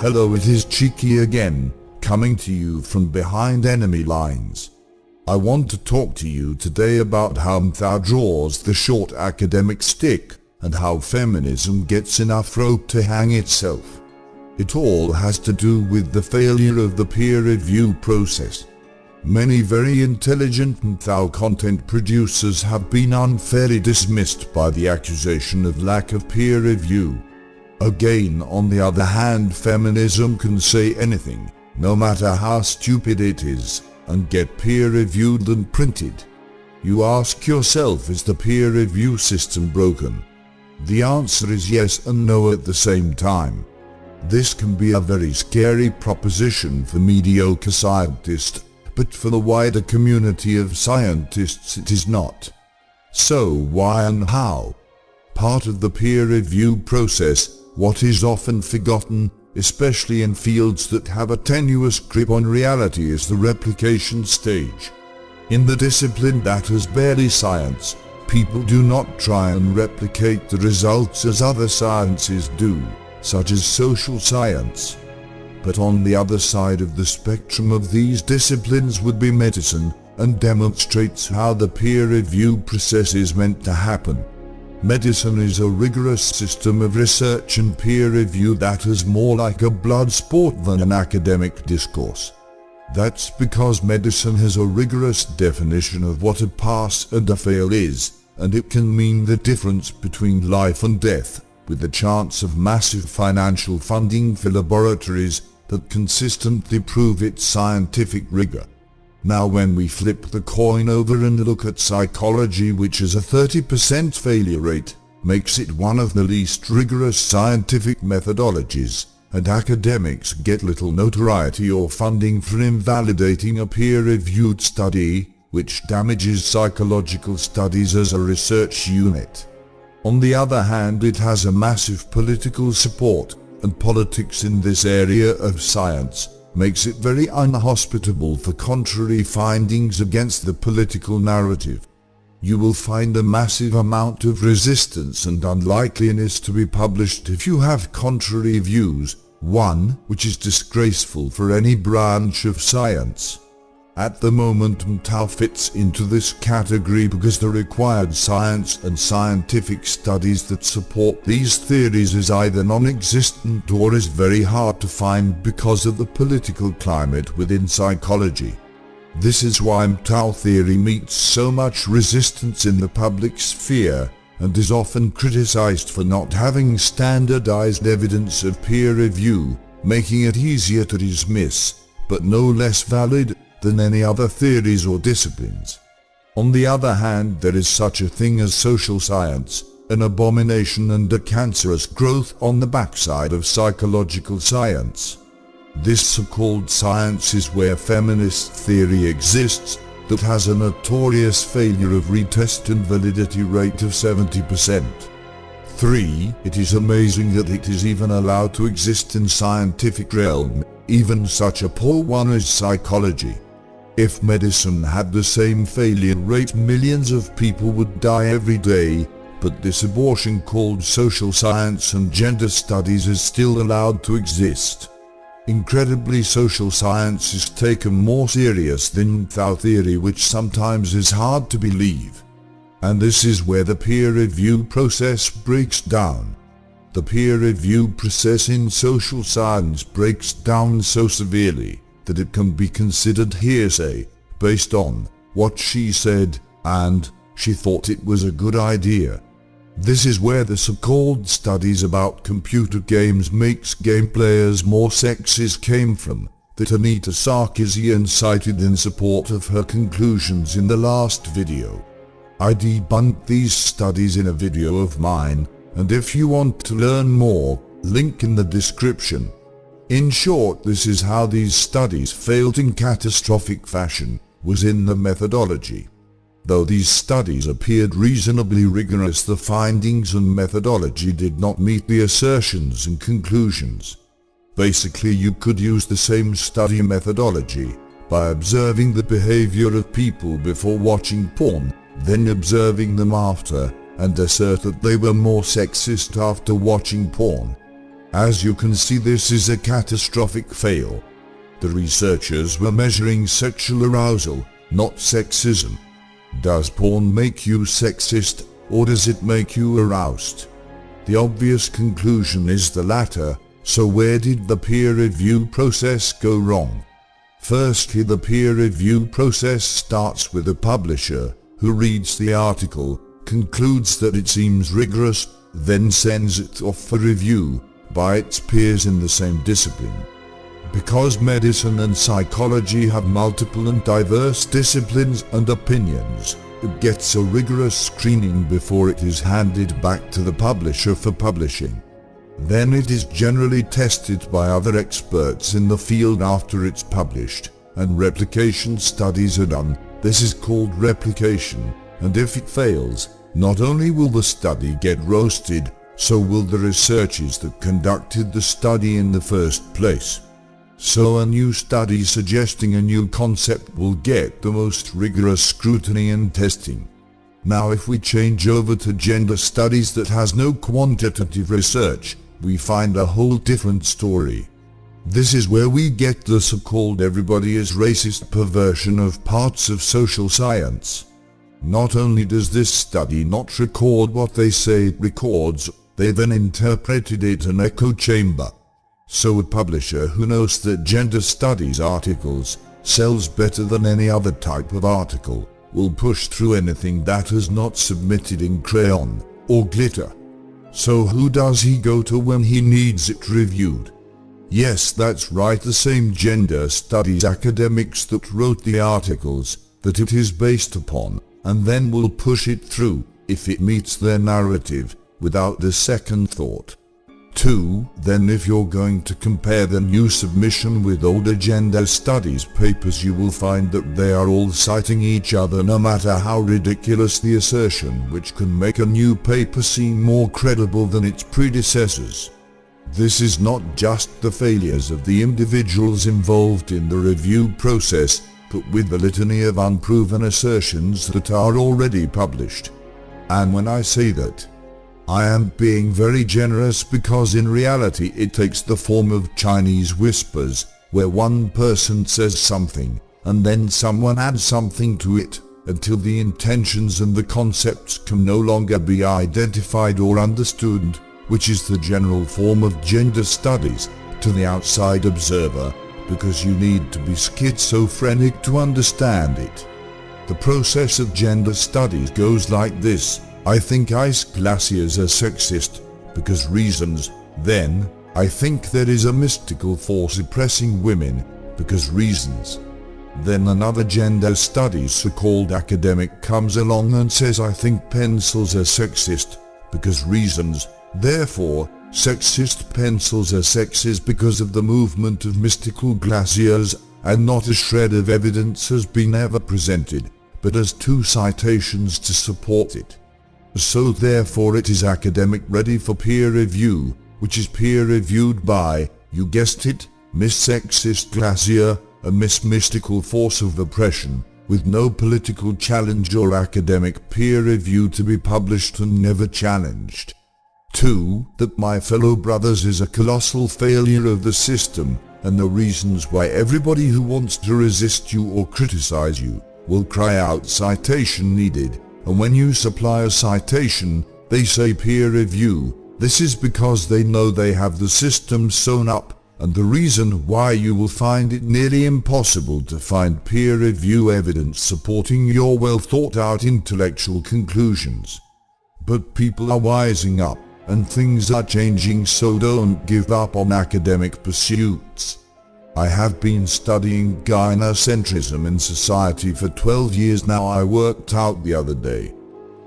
Hello, it is Cheeky again, coming to you from behind enemy lines. I want to talk to you today about how MGTOW draws the short academic stick, and how feminism gets enough rope to hang itself. It all has to do with the failure of the peer review process. Many very intelligent MGTOW content producers have been unfairly dismissed by the accusation of lack of peer review. Again, on the other hand, feminism can say anything, no matter how stupid it is, and get peer-reviewed and printed. You ask yourself, is the peer review system broken? The answer is yes and no at the same time. This can be a very scary proposition for mediocre scientists, but for the wider community of scientists it is not. So why and how? Part of the peer review process, what is often forgotten, especially in fields that have a tenuous grip on reality, is the replication stage. In the discipline that is barely science, people do not try and replicate the results as other sciences do, such as social science. But on the other side of the spectrum of these disciplines would be medicine, and demonstrates how the peer review process is meant to happen. Medicine is a rigorous system of research and peer review that is more like a blood sport than an academic discourse. That's because medicine has a rigorous definition of what a pass and a fail is, and it can mean the difference between life and death, with the chance of massive financial funding for laboratories that consistently prove its scientific rigor. Now when we flip the coin over and look at psychology, which has a 30% failure rate, makes it one of the least rigorous scientific methodologies, and academics get little notoriety or funding for invalidating a peer-reviewed study, which damages psychological studies as a research unit. On the other hand, it has a massive political support, and politics in this area of science makes it very unhospitable for contrary findings against the political narrative. You will find a massive amount of resistance and unlikeliness to be published if you have contrary views, one which is disgraceful for any branch of science. At the moment, MGTOW fits into this category because the required science and scientific studies that support these theories is either non-existent or is very hard to find because of the political climate within psychology. This is why MGTOW theory meets so much resistance in the public sphere, and is often criticized for not having standardized evidence of peer review, making it easier to dismiss, but no less valid than any other theories or disciplines. On the other hand, there is such a thing as social science, an abomination and a cancerous growth on the backside of psychological science. This so-called science is where feminist theory exists, that has a notorious failure of retest and validity rate of 70%. 3. It is amazing that it is even allowed to exist in scientific realm, even such a poor one as psychology. If medicine had the same failure rate, millions of people would die every day, but this abortion called social science and gender studies is still allowed to exist. Incredibly, social science is taken more serious than MGTOW theory, which sometimes is hard to believe. And this is where the peer review process breaks down. The peer review process in social science breaks down so severely that it can be considered hearsay, based on what she said, and she thought it was a good idea. This is where the so-called studies about computer games makes game players more sexist came from, that Anita Sarkeesian cited in support of her conclusions in the last video. I debunked these studies in a video of mine, and if you want to learn more, link in the description. In short, this is how these studies failed in catastrophic fashion, was in the methodology. Though these studies appeared reasonably rigorous, the findings and methodology did not meet the assertions and conclusions. Basically, you could use the same study methodology by observing the behavior of people before watching porn, then observing them after, and assert that they were more sexist after watching porn. As you can see, this is a catastrophic fail. The researchers were measuring sexual arousal, not sexism. Does porn make you sexist, or does it make you aroused? The obvious conclusion is the latter, so where did the peer review process go wrong? Firstly, the peer review process starts with a publisher, who reads the article, concludes that it seems rigorous, then sends it off for review by its peers in the same discipline. Because medicine and psychology have multiple and diverse disciplines and opinions, it gets a rigorous screening before it is handed back to the publisher for publishing. Then it is generally tested by other experts in the field after it's published, and replication studies are done. This is called replication, and if it fails, not only will the study get roasted, so will the researchers that conducted the study in the first place. So a new study suggesting a new concept will get the most rigorous scrutiny and testing. Now if we change over to gender studies that has no quantitative research, we find a whole different story. This is where we get the so-called everybody is racist perversion of parts of social science. Not only does this study not record what they say it records, they then interpreted it an echo chamber. So a publisher who knows that gender studies articles sells better than any other type of article will push through anything that is not submitted in crayon or glitter. So who does he go to when he needs it reviewed? Yes, that's right, the same gender studies academics that wrote the articles that it is based upon, and then will push it through if it meets their narrative without a second thought. 2. Then if you're going to compare the new submission with older gender studies papers, you will find that they are all citing each other no matter how ridiculous the assertion, which can make a new paper seem more credible than its predecessors. This is not just the failures of the individuals involved in the review process, but with the litany of unproven assertions that are already published. And when I say that, I am being very generous, because in reality it takes the form of Chinese whispers, where one person says something, and then someone adds something to it, until the intentions and the concepts can no longer be identified or understood, which is the general form of gender studies to the outside observer, because you need to be schizophrenic to understand it. The process of gender studies goes like this. I think ice glaciers are sexist because reasons. Then, I think there is a mystical force oppressing women because reasons. Then another gender studies so-called academic comes along and says I think pencils are sexist because reasons. Therefore, sexist pencils are sexist because of the movement of mystical glaciers, and not a shred of evidence has been ever presented, but as 2 citations to support it. So therefore it is academic ready for peer review, which is peer reviewed by, you guessed it, Miss Sexist Glacier, a Miss Mystical Force of Oppression, with no political challenge or academic peer review to be published and never challenged. 2. That my fellow brothers is a colossal failure of the system, and the reasons why everybody who wants to resist you or criticize you will cry out citation needed. And when you supply a citation, they say peer review. This is because they know they have the system sewn up, and the reason why you will find it nearly impossible to find peer review evidence supporting your well thought out intellectual conclusions. But people are wising up, and things are changing, so don't give up on academic pursuits. I have been studying gynocentrism in society for 12 years now. I worked out the other day.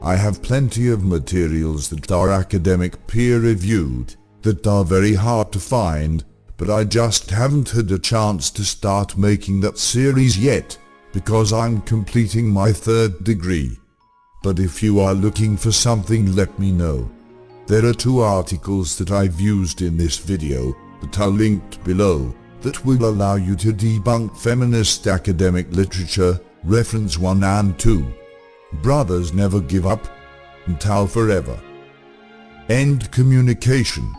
I have plenty of materials that are academic peer-reviewed, that are very hard to find, but I just haven't had a chance to start making that series yet, because I'm completing my 3rd degree. But if you are looking for something, let me know. There are 2 articles that I've used in this video that are linked below, that will allow you to debunk feminist academic literature, reference 1 and 2. Brothers never give up. MGTOW forever. End communication.